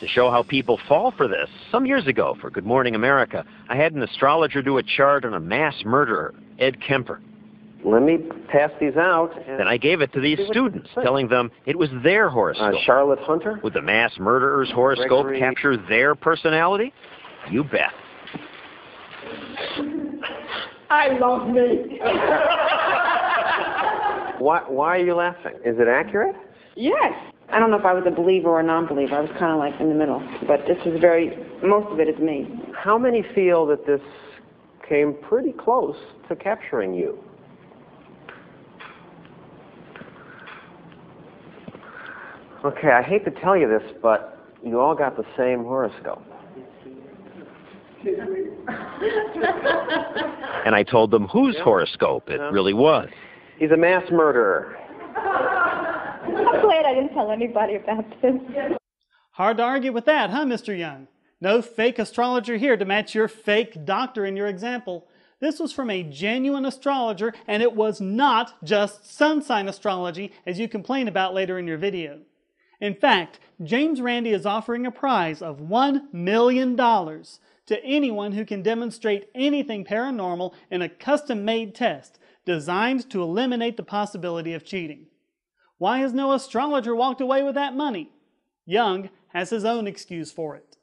show how people fall for this, some years ago for Good Morning America, I had an astrologer do a chart on a mass murderer, Ed Kemper. Let me pass these out. Then I gave it to these students, telling them it was their horoscope. Charlotte Hunter? Would the mass murderer's horoscope capture their personality? You bet. I love me. Why are you laughing? Is it accurate? Yes. I don't know if I was a believer or a non-believer. I was kind of like in the middle. But this is most of it is me. How many feel that this came pretty close to capturing you? Okay, I hate to tell you this, but you all got the same horoscope. And I told them whose horoscope it really was. He's a mass murderer. I'm glad I didn't tell anybody about this. Hard to argue with that, huh, Mr. Young? No fake astrologer here to match your fake doctor in your example. This was from a genuine astrologer, and it was not just sun sign astrology, as you complain about later in your video. In fact, James Randi is offering a prize of $1 million to anyone who can demonstrate anything paranormal in a custom-made test designed to eliminate the possibility of cheating. Why has no astrologer walked away with that money? Young has his own excuse for it.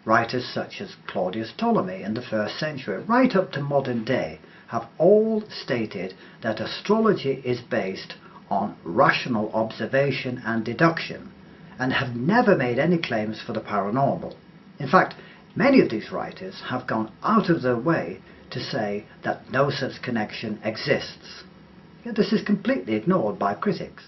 Writers such as Claudius Ptolemy in the 1st century, right up to modern day, have all stated that astrology is based on rational observation and deduction, and have never made any claims for the paranormal. In fact, many of these writers have gone out of their way to say that no such connection exists. Yet this is completely ignored by critics.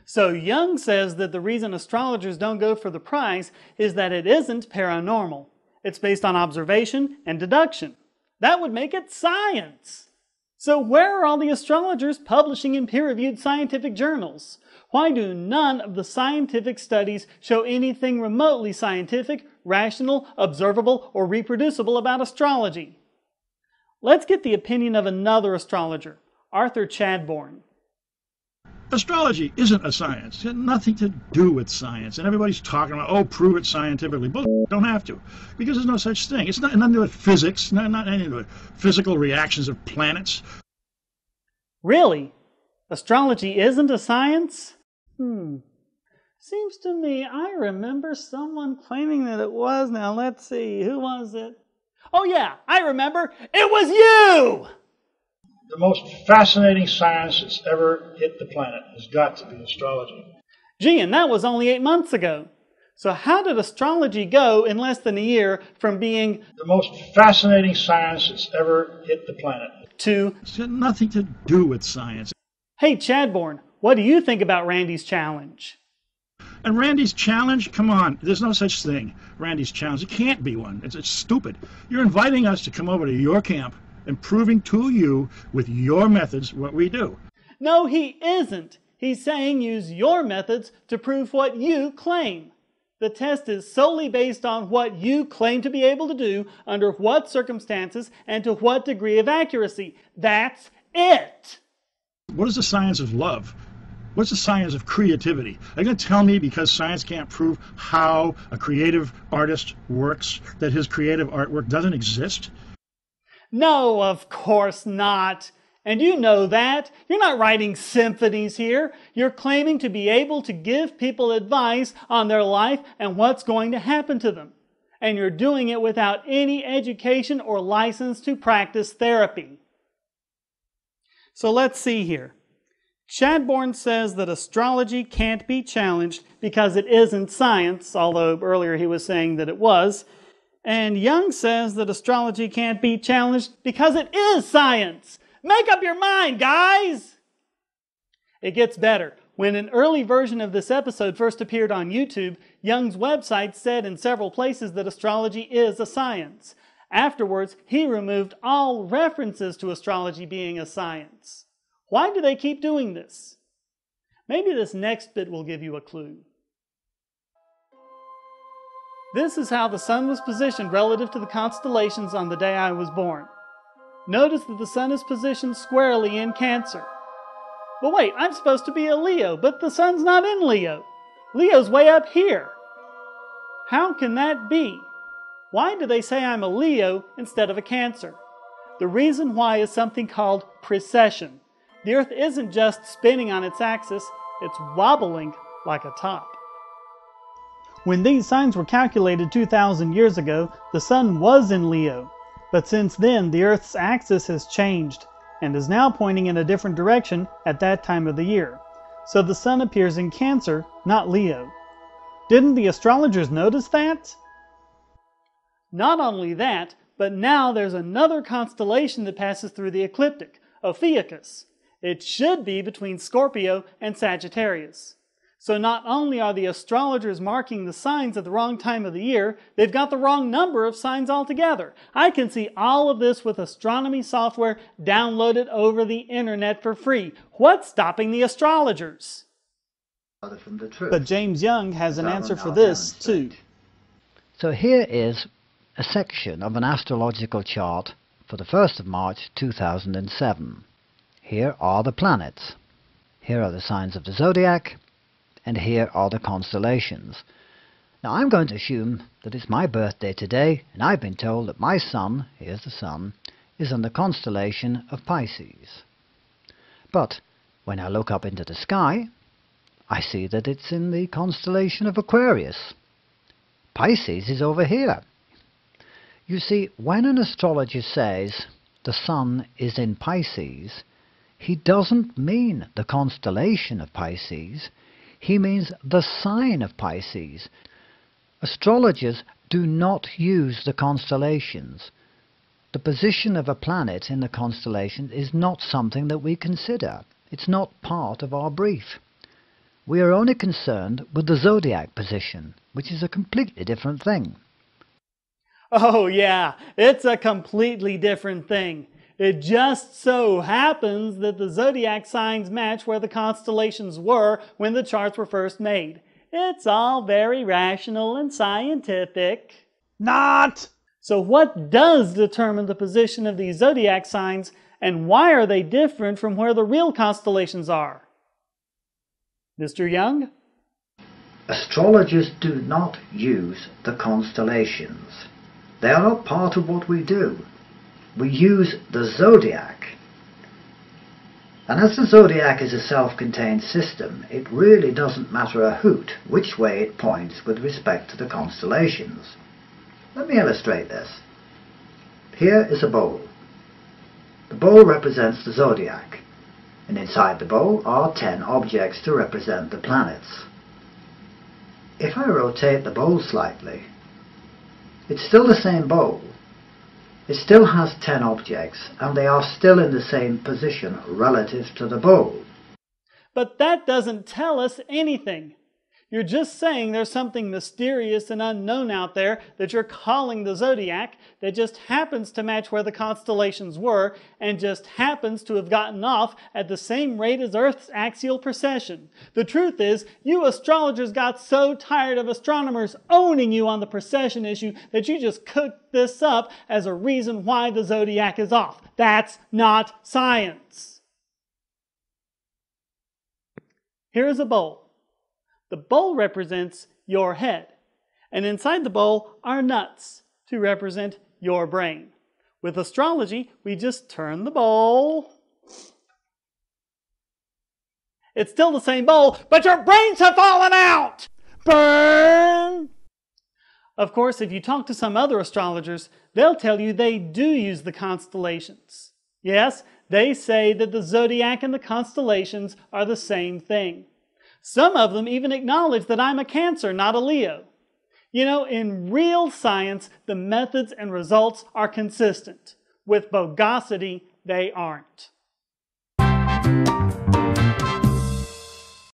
So Young says that the reason astrologers don't go for the prize is that it isn't paranormal. It's based on observation and deduction. That would make it science. So where are all the astrologers publishing in peer-reviewed scientific journals? Why do none of the scientific studies show anything remotely scientific, rational, observable, or reproducible about astrology? Let's get the opinion of another astrologer, Arthur Chadbourne. Astrology isn't a science. It had nothing to do with science. And everybody's talking about, oh, prove it scientifically. Bullshit, don't have to. Because there's no such thing. It's nothing to do with physics, not anything to do with physical reactions of planets. Really? Astrology isn't a science? Seems to me I remember someone claiming that it was. Now let's see, who was it? Oh yeah, I remember. It was you! The most fascinating science that's ever hit the planet has got to be astrology. Gee, and that was only 8 months ago. So how did astrology go in less than a year from being the most fascinating science that's ever hit the planet to it's got nothing to do with science? Hey Chadbourne, what do you think about Randy's challenge? And Randy's challenge? Come on, there's no such thing. Randy's challenge, it can't be one. It's stupid. You're inviting us to come over to your camp and proving to you with your methods what we do. No, he isn't. He's saying use your methods to prove what you claim. The test is solely based on what you claim to be able to do, under what circumstances, and to what degree of accuracy. That's it. What is the science of love? What's the science of creativity? Are you going to tell me because science can't prove how a creative artist works, that his creative artwork doesn't exist? No, of course not. And you know that. You're not writing symphonies here. You're claiming to be able to give people advice on their life and what's going to happen to them. And you're doing it without any education or license to practice therapy. So let's see here. Chadbourne says that astrology can't be challenged because it isn't science, although earlier he was saying that it was. And Young says that astrology can't be challenged because it is science. Make up your mind, guys! It gets better. When an early version of this episode first appeared on YouTube, Young's website said in several places that astrology is a science. Afterwards, he removed all references to astrology being a science. Why do they keep doing this? Maybe this next bit will give you a clue. This is how the sun was positioned relative to the constellations on the day I was born. Notice that the sun is positioned squarely in Cancer. But wait, I'm supposed to be a Leo, but the sun's not in Leo. Leo's way up here. How can that be? Why do they say I'm a Leo instead of a Cancer? The reason why is something called precession. The Earth isn't just spinning on its axis, it's wobbling like a top. When these signs were calculated 2,000 years ago, the Sun was in Leo. But since then, the Earth's axis has changed and is now pointing in a different direction at that time of the year. So the Sun appears in Cancer, not Leo. Didn't the astrologers notice that? Not only that, but now there's another constellation that passes through the ecliptic, Ophiuchus. It should be between Scorpio and Sagittarius. So not only are the astrologers marking the signs at the wrong time of the year, they've got the wrong number of signs altogether. I can see all of this with astronomy software downloaded over the internet for free. What's stopping the astrologers? From the truth. But James Young has an answer for this too. So here is a section of an astrological chart for the 1st of March 2007. Here are the planets. Here are the signs of the zodiac. And here are the constellations. Now I'm going to assume that it's my birthday today, and I've been told that my sun, here's the sun, is in the constellation of Pisces. But when I look up into the sky, I see that it's in the constellation of Aquarius. Pisces is over here. You see, when an astrologer says the sun is in Pisces, he doesn't mean the constellation of Pisces. He means the sign of Pisces. Astrologers do not use the constellations. The position of a planet in the constellation is not something that we consider. It's not part of our brief. We are only concerned with the zodiac position, which is a completely different thing. Oh yeah, it's a completely different thing. It just so happens that the zodiac signs match where the constellations were when the charts were first made. It's all very rational and scientific. Not! So what does determine the position of these zodiac signs, and why are they different from where the real constellations are? Mr. Young? Astrologers do not use the constellations. They are not part of what we do. We use the zodiac. And as the zodiac is a self-contained system, it really doesn't matter a hoot which way it points with respect to the constellations. Let me illustrate this. Here is a bowl. The bowl represents the zodiac, and inside the bowl are 10 objects to represent the planets. If I rotate the bowl slightly, it's still the same bowl. It still has 10 objects, and they are still in the same position relative to the bowl. But that doesn't tell us anything. You're just saying there's something mysterious and unknown out there that you're calling the zodiac that just happens to match where the constellations were and just happens to have gotten off at the same rate as Earth's axial precession. The truth is, you astrologers got so tired of astronomers owning you on the precession issue that you just cooked this up as a reason why the zodiac is off. That's not science. Here is a bowl. The bowl represents your head, and inside the bowl are nuts to represent your brain. With astrology, we just turn the bowl. It's still the same bowl, but your brains have fallen out! Burn! Of course, if you talk to some other astrologers, they'll tell you they do use the constellations. Yes, they say that the zodiac and the constellations are the same thing. Some of them even acknowledge that I'm a Cancer, not a Leo. You know, in real science, the methods and results are consistent. With Bogosity, they aren't.